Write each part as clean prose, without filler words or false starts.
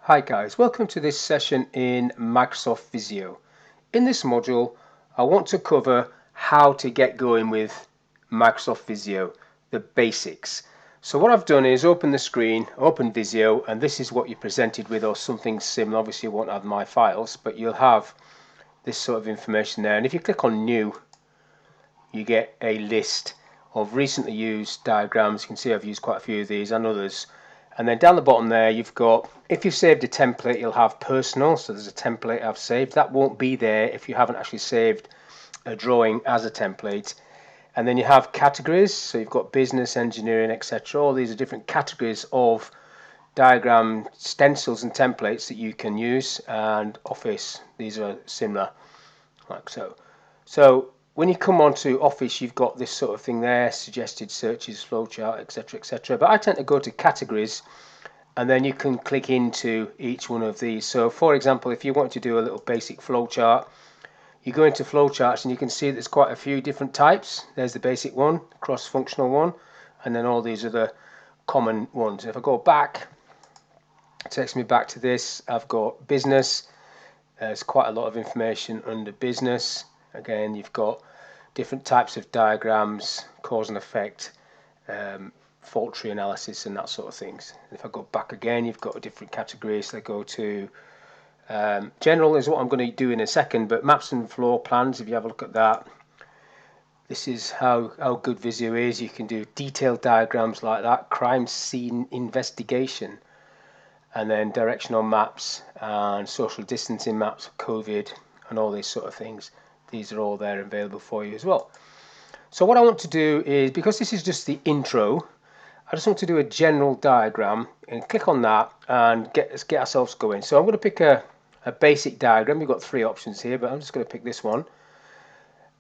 Hi guys, welcome to this session in Microsoft Visio. In this module, I want to cover how to get going with Microsoft Visio, the basics. So what I've done is open the screen, open Visio, and this is what you're presented with or something similar. Obviously you won't have my files, but you'll have this sort of information there. And if you click on New, you get a list of recently used diagrams. You can see I've used quite a few of these and others. And then down the bottom there you've got, if you've saved a template, you'll have personal. So there's a template I've saved. That won't be there if you haven't actually saved a drawing as a template. And then you have categories. So you've got business, engineering, etc. All these are different categories of diagram stencils and templates that you can use. And Office, these are similar, like so. So when you come onto Office, you've got this sort of thing there, suggested searches, flowchart, etc, etc. But I tend to go to categories, and then you can click into each one of these. So for example, if you want to do a little basic flowchart, you go into flowcharts and you can see there's quite a few different types. There's the basic one, cross-functional one, and then all these other common ones. If I go back, it takes me back to this. I've got business. There's quite a lot of information under business. Again, you've got different types of diagrams, cause and effect, fault tree analysis and that sort of things. If I go back again, you've got different categories. They go to general is what I'm going to do in a second, but maps and floor plans, if you have a look at that, this is how good Visio is. You can do detailed diagrams like that, crime scene investigation, and then directional maps and social distancing maps, COVID, and all these sort of things. These are all there available for you as well. So what I want to do is, because this is just the intro, I just want to do a general diagram and click on that and get ourselves going. So I'm going to pick a basic diagram. You've got three options here, but I'm just going to pick this one.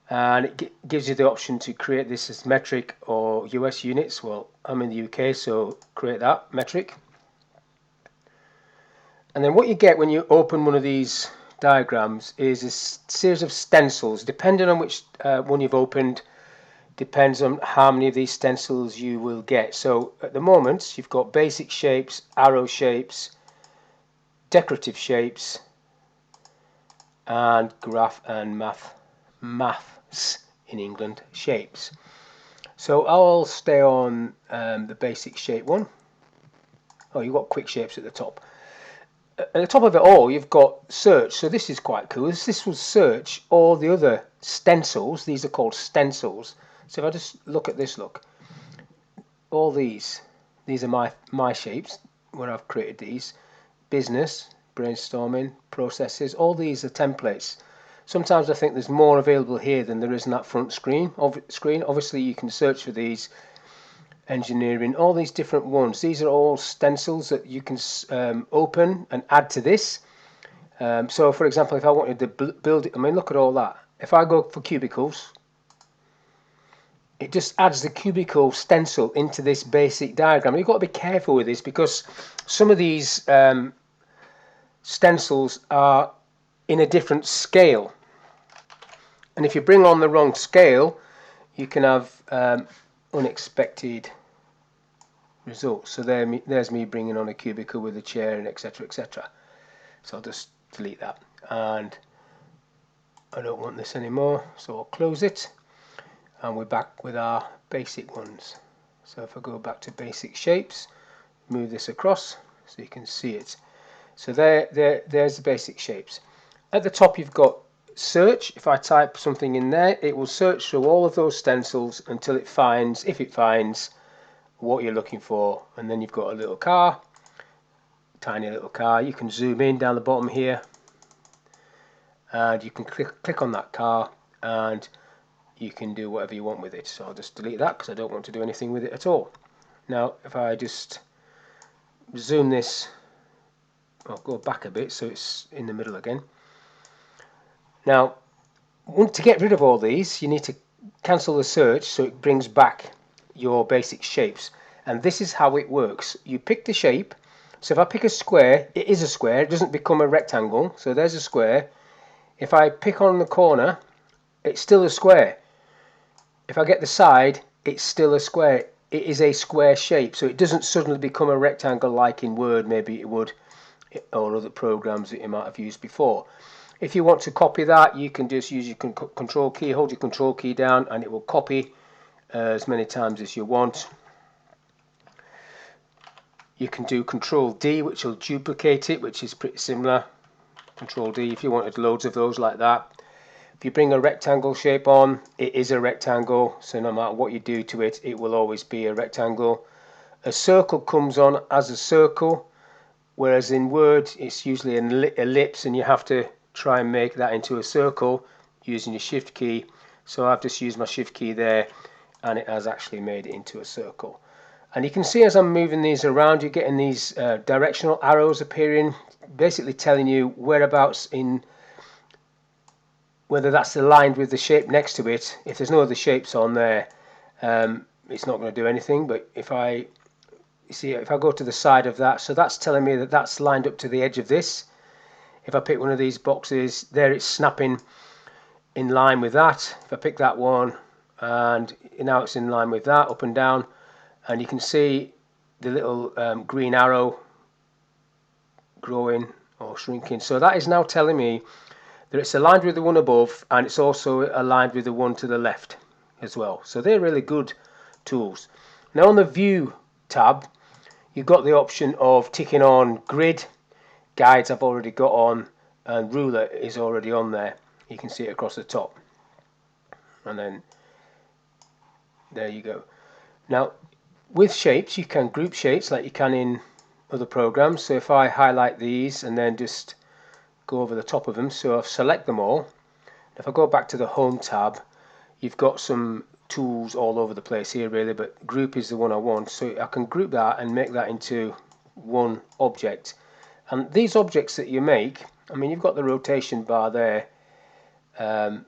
And it gives you the option to create this as metric or US units. Well, I'm in the UK, so create that metric. And then what you get when you open one of these diagrams is a series of stencils. Depending on which one you've opened, depends on how many of these stencils you will get. So at the moment, you've got basic shapes, arrow shapes, decorative shapes, and graph and maths in England shapes. So I'll stay on the basic shape one. Oh, you've got quick shapes at the top. At the top of it all, you've got search. So this is quite cool. This will search all the other stencils. These are called stencils. So if I just look at this, look, all these are my shapes where I've created these. Business, brainstorming, processes, all these are templates. Sometimes I think there's more available here than there is in that front screen. Obviously you can search for these. Engineering, all these different ones. These are all stencils that you can open and add to this. So for example, if I wanted to build it, I mean, look at all that. If I go for cubicles, it just adds the cubicle stencil into this basic diagram. You've got to be careful with this because some of these stencils are in a different scale, and if you bring on the wrong scale, you can have unexpected results. So there's me bringing on a cubicle with a chair and etc, etc. So I'll just delete that, and I don't want this anymore, so I'll close it, and we're back with our basic ones. So if I go back to basic shapes, move this across so you can see it. So there's the basic shapes. At the top you've got search. If I type something in there, it will search through all of those stencils until it finds, if it finds, what you're looking for. And then you've got a little car, tiny little car. You can zoom in down the bottom here, and you can click on that car, and you can do whatever you want with it. So I'll just delete that because I don't want to do anything with it at all. Now if I just zoom this, I'll go back a bit so it's in the middle again. Now to get rid of all these, you need to cancel the search so it brings back your basic shapes, and this is how it works. You pick the shape. So if I pick a square, it is a square, it doesn't become a rectangle. So there's a square. If I pick on the corner, it's still a square. If I get the side, it's still a square. It is a square shape, so it doesn't suddenly become a rectangle like in Word maybe it would. or other programs that you might have used before. If you want to copy that, you can just use your control key, hold your control key down, and it will copy as many times as you want. You can do control D, which will duplicate it, which is pretty similar. Control D if you wanted loads of those like that. If you bring a rectangle shape on, it is a rectangle, so no matter what you do to it, it will always be a rectangle. A circle comes on as a circle, whereas in Word it's usually an ellipse, and you have to try and make that into a circle using your shift key. So I've just used my shift key there, and it has actually made it into a circle. And you can see as I'm moving these around, you're getting these directional arrows appearing, basically telling you whereabouts in, whether that's aligned with the shape next to it. If there's no other shapes on there, it's not going to do anything. But if I go to the side of that, so that's telling me that that's lined up to the edge of this. If I pick one of these boxes, there it's snapping in line with that. If I pick that one, and now it's in line with that, up and down, and you can see the little green arrow growing or shrinking. So that is now telling me that it's aligned with the one above, and it's also aligned with the one to the left as well. So they're really good tools. Now on the View tab, you've got the option of ticking on Grid. Guides I've already got on, and Ruler is already on there. You can see it across the top. And then there you go. Now with shapes, you can group shapes like you can in other programs. So if I highlight these and then just go over the top of them, so I'll select them all. If I go back to the Home tab, you've got some tools all over the place here really, but group is the one I want, so I can group that and make that into one object. And these objects that you make, I mean, you've got the rotation bar there, it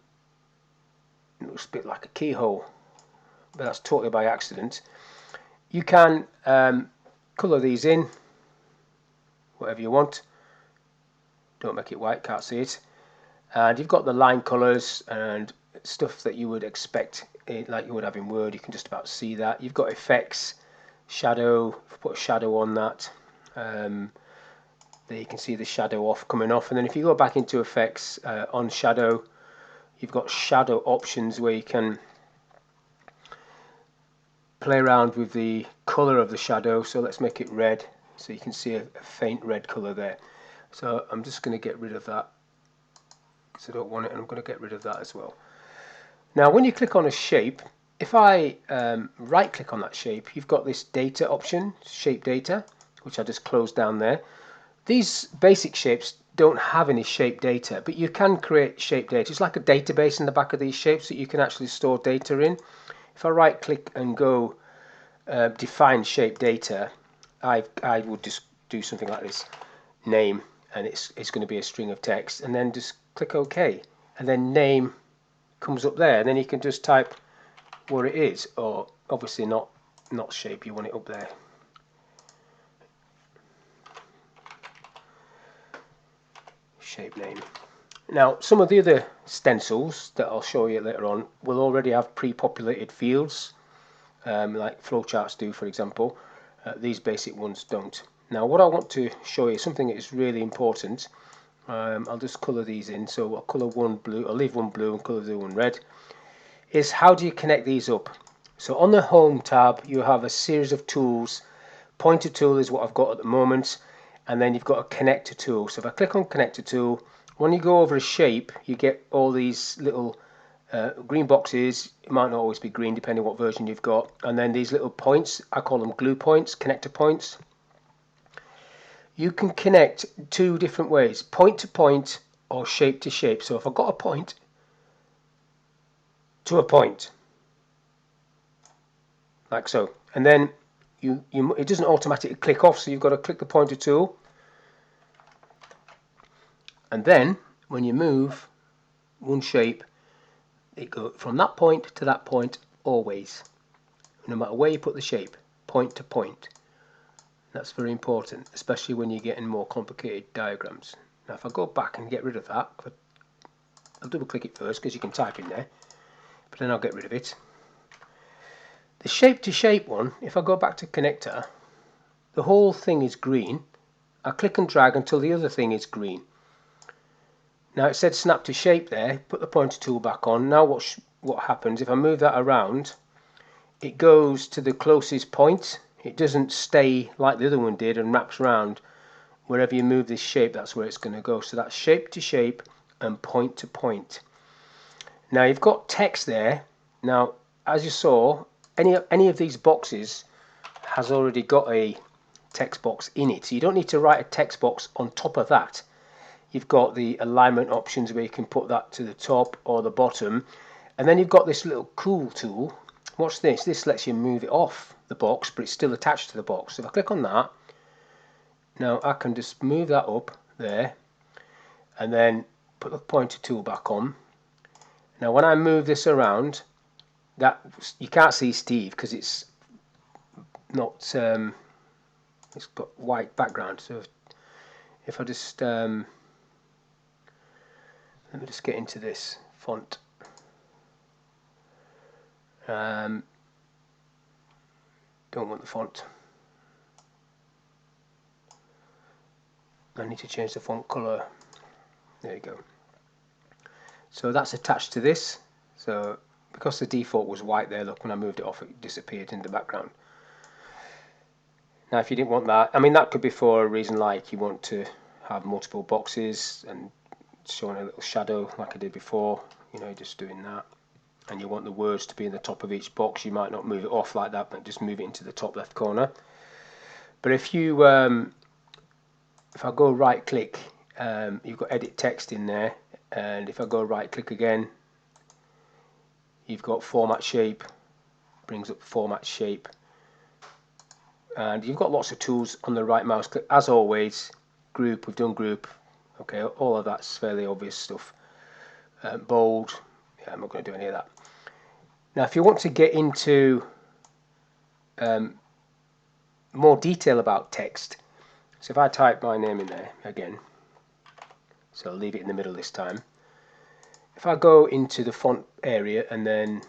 looks a bit like a keyhole, but that's totally by accident. You can colour these in whatever you want. Don't make it white, can't see it. And you've got the line colours and stuff that you would expect, like you would have in Word. You can just about see that. You've got effects, shadow. If I put a shadow on that, there you can see the shadow coming off. And then if you go back into effects, on shadow, you've got shadow options where you can play around with the colour of the shadow. So let's make it red, so you can see a faint red colour there. So I'm just going to get rid of that because I don't want it, and I'm going to get rid of that as well. Now when you click on a shape, if I right click on that shape, you've got this data option, shape data, which I just closed down there. These basic shapes don't have any shape data, but you can create shape data. It's like a database in the back of these shapes that you can actually store data in. If I right click and go define shape data, I would just do something like this, name, and it's going to be a string of text, and then just click OK, and then name comes up there, and then you can just type what it is, or obviously not shape, you want it up there. Shape name. Now some of the other stencils that I'll show you later on will already have pre-populated fields, like flowcharts do, for example. These basic ones don't. Now what I want to show you, something that is really important. I'll just colour these in, so I'll colour one blue, I'll leave one blue and colour the other one red, is how do you connect these up. So on the Home tab you have a series of tools. Pointer tool is what I've got at the moment, and then you've got a connector tool. So if I click on connector tool, when you go over a shape you get all these little green boxes. It might not always be green depending on what version you've got, and then these little points, I call them glue points, connector points. You can connect two different ways, point to point or shape to shape. So if I've got a point to a point, like so, and then it doesn't automatically click off, so you've got to click the pointer tool, and then when you move one shape, it goes from that point to that point always, no matter where you put the shape, point to point. That's very important, especially when you're getting more complicated diagrams. Now if I go back and get rid of that, I'll double click it first because you can type in there, but then I'll get rid of it. The shape to shape one, if I go back to connector, the whole thing is green, I click and drag until the other thing is green. Now it said snap to shape there, put the pointer tool back on. Now what happens, if I move that around, it goes to the closest point. It doesn't stay like the other one did and wraps around. Wherever you move this shape, that's where it's going to go. So that's shape to shape and point to point. Now you've got text there. Now, as you saw, any of these boxes has already got a text box in it. So you don't need to write a text box on top of that. You've got the alignment options where you can put that to the top or the bottom. And then you've got this little cool tool. Watch this. This lets you move it off the box, but it's still attached to the box. So if I click on that, now I can just move that up there and then put the pointer tool back on. Now when I move this around, that you can't see Steve because it's not it's got white background. So if I just let me just get into this font. Don't want the font. I need to change the font color. There you go. So that's attached to this. So because the default was white there, look, when I moved it off, it disappeared in the background. Now if you didn't want that, I mean, that could be for a reason like you want to have multiple boxes and showing a little shadow like I did before, you know, just doing that. And you want the words to be in the top of each box. You might not move it off like that, but just move it into the top left corner. But if you if I go right click, you've got edit text in there, and if I go right click again, you've got format shape, brings up format shape, and you've got lots of tools on the right mouse click. As always, group, we've done group, okay, all of that's fairly obvious stuff. Bold, yeah, I'm not going to do any of that. Now if you want to get into more detail about text, so if I type my name in there again, so I'll leave it in the middle this time. If I go into the font area and then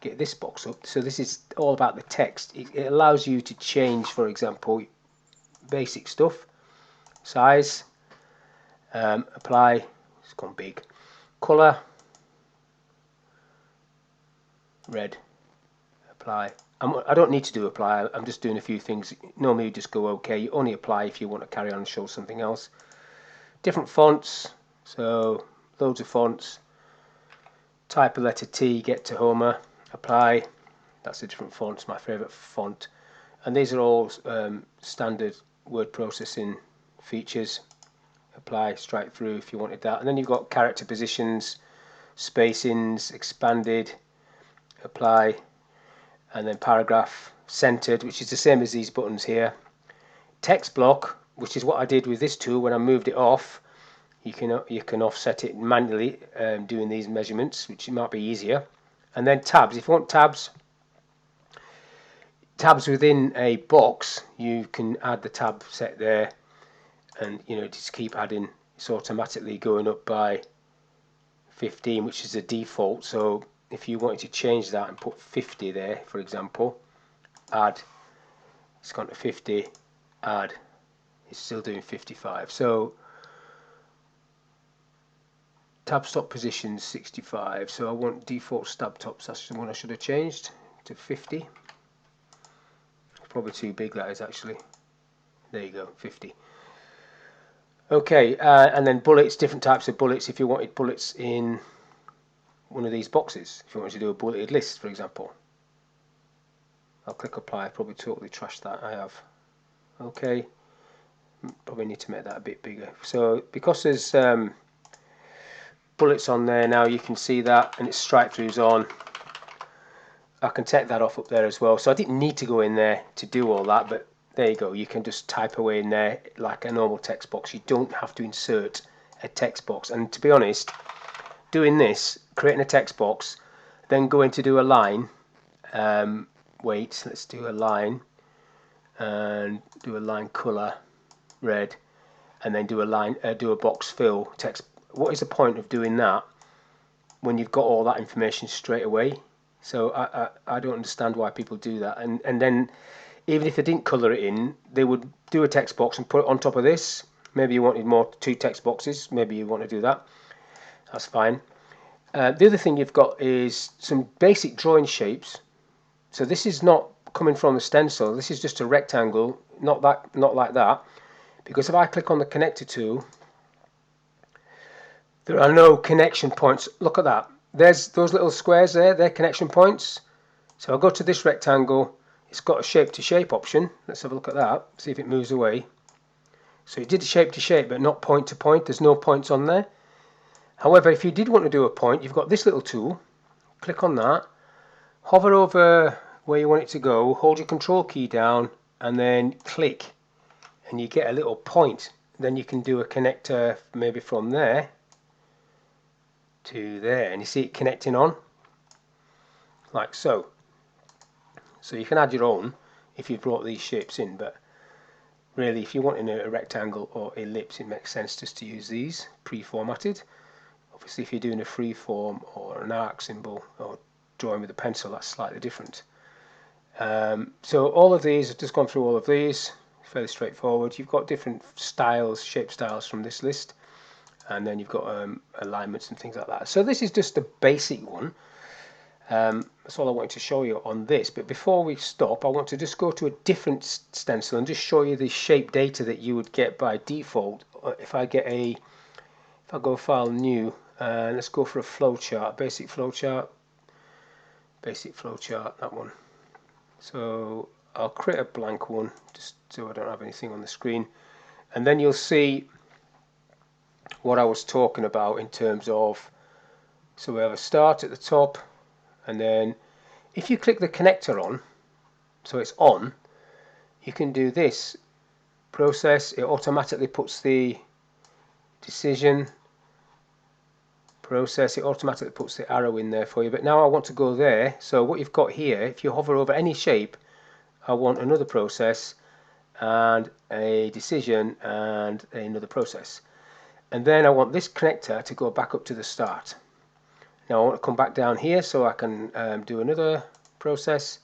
get this box up, so this is all about the text. It allows you to change, for example, basic stuff, size, apply, it's gone big, color, red, apply. I don't need to do apply, I'm just doing a few things. Normally you just go OK, you only apply if you want to carry on and show something else. Different fonts, so loads of fonts. Type a letter T, get to Homer, apply. That's a different font, it's my favourite font. And these are all standard word processing features. Apply, strike through if you wanted that. And then you've got character positions, spacings, expanded, apply, and then paragraph, centered, which is the same as these buttons here. Text block, which is what I did with this tool when I moved it off. You can offset it manually doing these measurements, which might be easier. And then tabs. If you want tabs within a box, you can add the tab set there, and you know, just keep adding. It's automatically going up by 15, which is the default. So if you wanted to change that and put 50 there, for example, add, it's gone to 50, add, it's still doing 55. So tab stop position 65, so I want default tab tops, that's the one I should have changed to 50. It's probably too big, that is actually. There you go, 50. Okay, and then bullets, different types of bullets. If you wanted bullets in one of these boxes, if you wanted to do a bulleted list, for example, I'll click apply. I probably totally trashed that, I have. Okay, probably need to make that a bit bigger. So because there's bullets on there now, you can see that, and it's strike throughs on. I can take that off up there as well. So I didn't need to go in there to do all that, but there you go. You can just type away in there like a normal text box. You don't have to insert a text box. And to be honest, doing this, creating a text box, then going to do a line. Wait, let's do a line, and do a line color, red, and then do a line, do a box fill text. What is the point of doing that when you've got all that information straight away? So I don't understand why people do that. And then even if they didn't colour it in, they would do a text box and put it on top of this. Maybe you wanted two text boxes, maybe you want to do that, that's fine. The other thing you've got is some basic drawing shapes. So this is not coming from the stencil, this is just a rectangle, not like that, because if I click on the connector tool, there are no connection points. Look at that, there's those little squares there, they're connection points. So I'll go to this rectangle, it's got a shape to shape option. Let's have a look at that, see if it moves away. So it did shape to shape but not point to point, there's no points on there. However, if you did want to do a point, you've got this little tool, click on that, hover over where you want it to go, hold your control key down and then click and you get a little point. Then you can do a connector maybe from there to there, and you see it connecting on like so. So you can add your own if you've brought these shapes in, but really if you're wanting a rectangle or ellipse, it makes sense just to use these pre-formatted. Obviously if you're doing a free form or an arc symbol or drawing with a pencil, that's slightly different. So all of these, I've just gone through all of these, fairly straightforward. You've got different styles, shape styles from this list, and then you've got alignments and things like that. So this is just a basic one. That's all I wanted to show you on this, but before we stop I want to just go to a different stencil and just show you the shape data that you would get by default. If I go file new, let's go for a flowchart, basic flowchart, that one. So I'll create a blank one just so I don't have anything on the screen, and then you'll see what I was talking about in terms of, so we have a start at the top, and then if you click the connector on, so it's on, you can do this process, it automatically puts the decision process, it automatically puts the arrow in there for you. But now I want to go there, so what you've got here, if you hover over any shape, I want another process and a decision and another process, and then I want this connector to go back up to the start. Now I want to come back down here so I can do another process,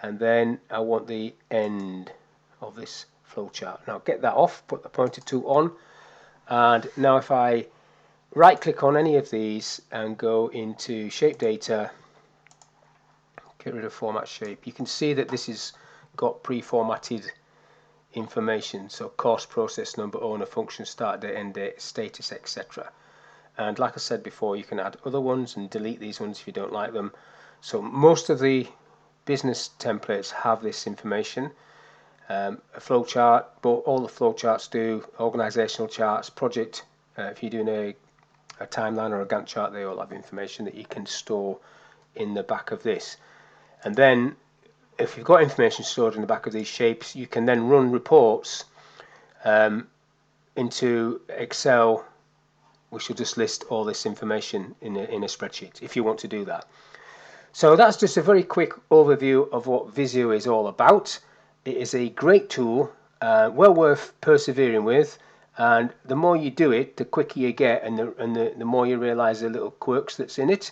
and then I want the end of this flowchart. Now get that off, put the pointer tool on, and now if I right click on any of these and go into shape data, get rid of format shape, you can see that this has got pre-formatted information, so course, process number, owner, function, start date, end date, status, etc. And like I said before, you can add other ones and delete these ones if you don't like them. So most of the business templates have this information. A flowchart, but all the flowcharts do, organizational charts, project, if you're doing a timeline or a Gantt chart, they all have information that you can store in the back of this. And then if you've got information stored in the back of these shapes, you can then run reports into Excel, which will just list all this information in a spreadsheet if you want to do that. So that's just a very quick overview of what Visio is all about. It is a great tool, well worth persevering with, and the more you do it, the quicker you get, and the more you realise the little quirks that's in it.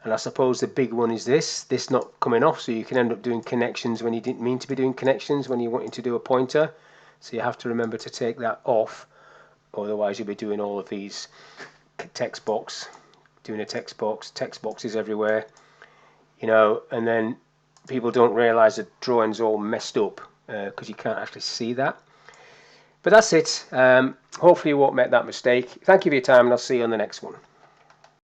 And I suppose the big one is this not coming off, so you can end up doing connections when you didn't mean to be doing connections when you're wanting to do a pointer. So you have to remember to take that off, otherwise you'll be doing all of these text box, doing a text boxes everywhere, you know, and then people don't realise the drawing's all messed up because you can't actually see that. But that's it. Hopefully you won't make that mistake. Thank you for your time, and I'll see you on the next one.